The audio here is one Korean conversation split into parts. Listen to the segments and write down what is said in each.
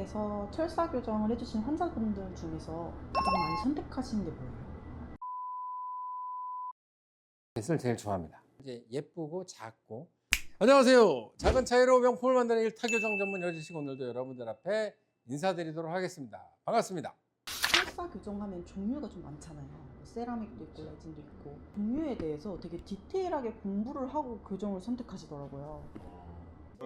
원장님께서 철사 교정을 해주신 환자분들 중에서 가장 많이 선택하시는 게 뭐예요? 을 제일 좋아합니다. 이제 예쁘고 작고. 안녕하세요. 작은 차이로 명품을 만드는 일타교정 전문 여지식, 오늘도 여러분들 앞에 인사드리도록 하겠습니다. 반갑습니다. 철사 교정하면 종류가 좀 많잖아요. 뭐 세라믹도 있고 레진도 있고. 종류에 대해서 되게 디테일하게 공부를 하고 교정을 선택하시더라고요.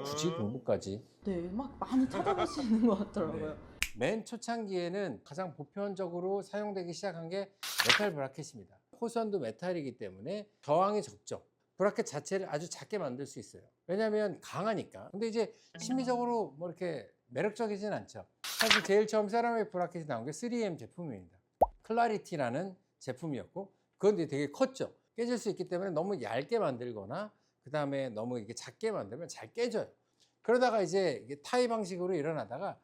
굳이 공부까지. 네, 막 많이 찾아보시는 것 같더라고요. 맨 초창기에는 가장 보편적으로 사용되기 시작한 게 메탈 브라켓입니다. 호선도 메탈이기 때문에 저항이 적죠. 브라켓 자체를 아주 작게 만들 수 있어요. 왜냐하면 강하니까. 근데 이제 심미적으로 뭐 이렇게 매력적이진 않죠. 사실 제일 처음 세라믹 브라켓이 나온 게 3M 제품입니다. 클라리티라는 제품이었고, 그건 되게 컸죠. 깨질 수 있기 때문에 너무 얇게 만들거나 그 다음에 너무 이게 작게 만들면 잘 깨져요. 그러다가 이제 이게 타이 방식으로 일어나다가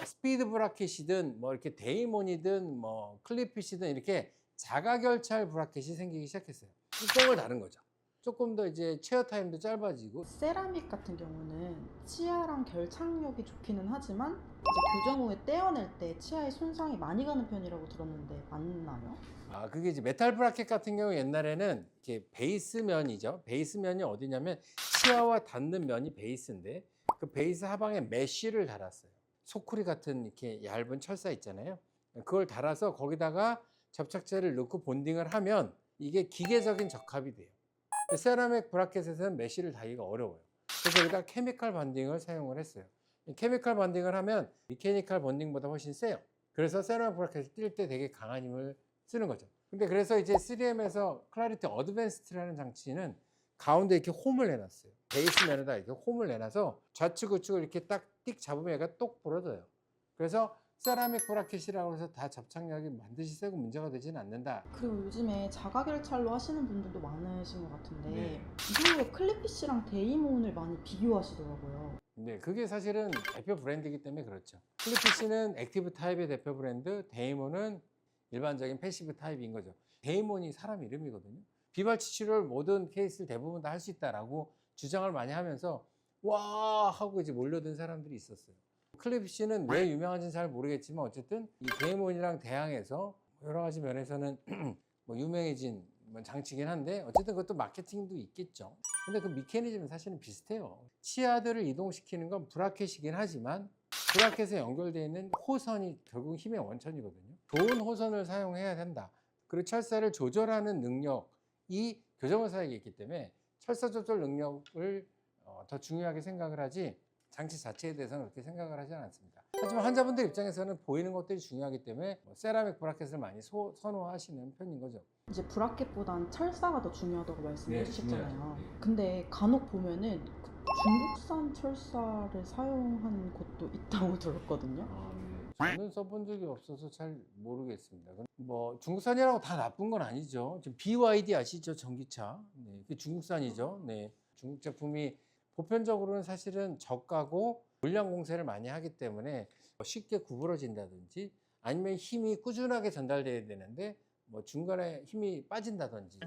스피드 브라켓이든 뭐 이렇게 데이몬이든 뭐 클리핏이든 이렇게 자가결찰 브라켓이 생기기 시작했어요. 뚜껑을 다른 거죠. 조금 더 이제 체어 타임도 짧아지고. 세라믹 같은 경우는 치아랑 결착력이 좋기는 하지만 이제 교정 후에 떼어낼 때 치아에 손상이 많이 가는 편이라고 들었는데 맞나요? 그게 이제 메탈 브라켓 같은 경우 옛날에는 이렇게 베이스면이죠. 베이스면이 어디냐면 치아와 닿는 면이 베이스인데 그 베이스 하방에 메쉬를 달았어요. 소쿠리 같은 이렇게 얇은 철사 있잖아요. 그걸 달아서 거기다가 접착제를 넣고 본딩을 하면 이게 기계적인 적합이 돼요. 세라믹 브라켓에서는 메쉬를 달기가 어려워요. 그래서 여기다 케미칼 번딩을 사용을 했어요. 케미칼 번딩을 하면 미케니컬 번딩보다 훨씬 세요. 그래서 세라믹 브라켓을 뛸 때 되게 강한 힘을 쓰는 거죠. 근데 그래서 이제 3M에서 클라리티 어드밴스드라는 장치는 가운데 이렇게 홈을 내놨어요. 베이스면에다 이렇게 홈을 내놔서 좌측 우측을 이렇게 딱 띡 잡으면 얘가 똑 부러져요. 그래서 세라믹 브라켓이라고 해서 다 접착력이 반드시 세고 문제가 되지는 않는다. 그리고 요즘에 자가결찰로 하시는 분들도 많으신 것 같은데 네. 이후에 클리피쉬랑 데이몬을 많이 비교하시더라고요. 네, 그게 사실은 대표 브랜드이기 때문에 그렇죠. 클리피쉬는 액티브 타입의 대표 브랜드, 데이몬은 일반적인 패시브 타입인 거죠. 데이몬이 사람 이름이거든요. 비발치 치료를 모든 케이스를 대부분 다 할 수 있다라고 주장을 많이 하면서 와 하고 이제 몰려든 사람들이 있었어요. 클리피쉬는 왜 유명한지는 잘 모르겠지만 어쨌든 이 데이몬이랑 대항해서 여러 가지 면에서는 뭐 유명해진 장치긴 한데 어쨌든 그것도 마케팅도 있겠죠. 근데 그 메커니즘은 사실은 비슷해요. 치아들을 이동시키는 건 브라켓이긴 하지만 브라켓에 연결되어 있는 호선이 결국 힘의 원천이거든요. 좋은 호선을 사용해야 된다. 그리고 철사를 조절하는 능력이 교정의사에게 있기 때문에 철사 조절 능력을 더 중요하게 생각을 하지 장치 자체에 대해서는 그렇게 생각을 하지는 않습니다. 하지만 환자분들 입장에서는 보이는 것들이 중요하기 때문에 세라믹 브라켓을 많이 선호하시는 편인 거죠. 이제 브라켓보단 철사가 더 중요하다고 말씀해 네, 주셨잖아요. 중요하죠. 네. 근데 간혹 보면은 그 중국산 철사를 사용하는 곳도 있다고 들었거든요. 저는 써본 적이 없어서 잘 모르겠습니다. 뭐 중국산이라고 다 나쁜 건 아니죠. 지금 BYD 아시죠? 전기차. 네, 그게 중국산이죠. 네, 중국 제품이 보편적으로는 사실은 저가고 물량 공세를 많이 하기 때문에 쉽게 구부러진다든지 아니면 힘이 꾸준하게 전달돼야 되는데 뭐 중간에 힘이 빠진다든지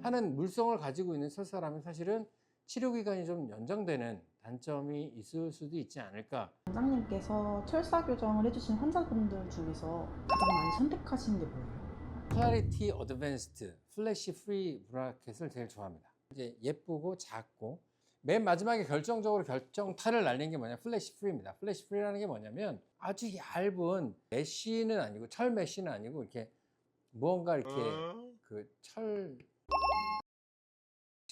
하는 물성을 가지고 있는 설사라면 사실은 치료 기간이 좀 연장되는 단점이 있을 수도 있지 않을까. 원장님께서 철사 교정을 해주신 환자분들 중에서 가장 많이 선택하시는 게 뭐예요? 클래리티 어드밴스드 플래시 프리 브라켓을 제일 좋아합니다. 이제 예쁘고 작고 맨 마지막에 결정적으로 결정타를 날린 게 뭐냐, 플래시 프리입니다. 플래시 프리라는 게 뭐냐면 아주 얇은 메쉬는 아니고 철 메쉬는 아니고 이렇게 무언가 이렇게 그철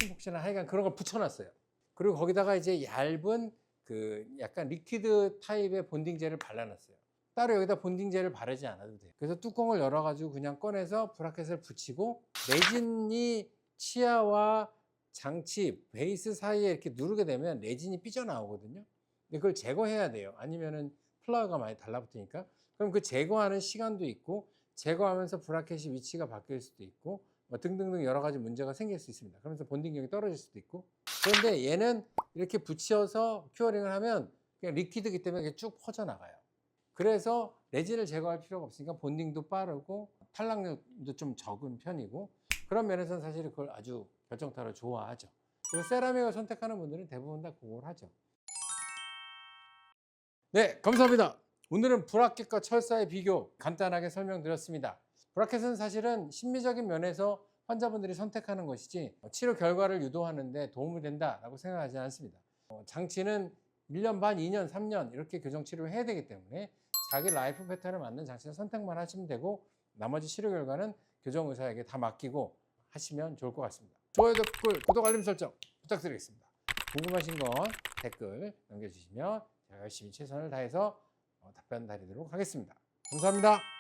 복시나 하여간 그런 걸 붙여놨어요. 그리고 거기다가 이제 얇은 그 약간 리퀴드 타입의 본딩젤을 발라놨어요. 따로 여기다 본딩젤을 바르지 않아도 돼요. 그래서 뚜껑을 열어가지고 그냥 꺼내서 브라켓을 붙이고 레진이 치아와 장치, 베이스 사이에 이렇게 누르게 되면 레진이 삐져나오거든요. 근데 그걸 제거해야 돼요. 아니면은 플라워가 많이 달라붙으니까. 그럼 그 제거하는 시간도 있고 제거하면서 브라켓이 위치가 바뀔 수도 있고 뭐 등등등 여러 가지 문제가 생길 수 있습니다. 그러면서 본딩력이 떨어질 수도 있고. 그런데 얘는 이렇게 붙여서 큐어링을 하면 그냥 리퀴드이기 때문에 이렇게 쭉 퍼져나가요. 그래서 레진을 제거할 필요가 없으니까 본딩도 빠르고 탈락률도 좀 적은 편이고 그런 면에서는 사실 그걸 아주 결정타로 좋아하죠. 그래서 세라믹을 선택하는 분들은 대부분 다 그걸 하죠. 네, 감사합니다. 오늘은 브라켓과 철사의 비교 간단하게 설명드렸습니다. 브라켓은 사실은 심리적인 면에서 환자분들이 선택하는 것이지 치료 결과를 유도하는 데 도움이 된다라고 생각하지 않습니다. 장치는 1년 반, 2년, 3년 이렇게 교정 치료를 해야 되기 때문에 자기 라이프 패턴에 맞는 장치를 선택만 하시면 되고 나머지 치료 결과는 교정 의사에게 다 맡기고 하시면 좋을 것 같습니다. 좋아요, 댓글, 구독, 알림 설정 부탁드리겠습니다. 궁금하신 건 댓글 남겨주시면 제가 열심히 최선을 다해서 답변 드리도록 하겠습니다. 감사합니다.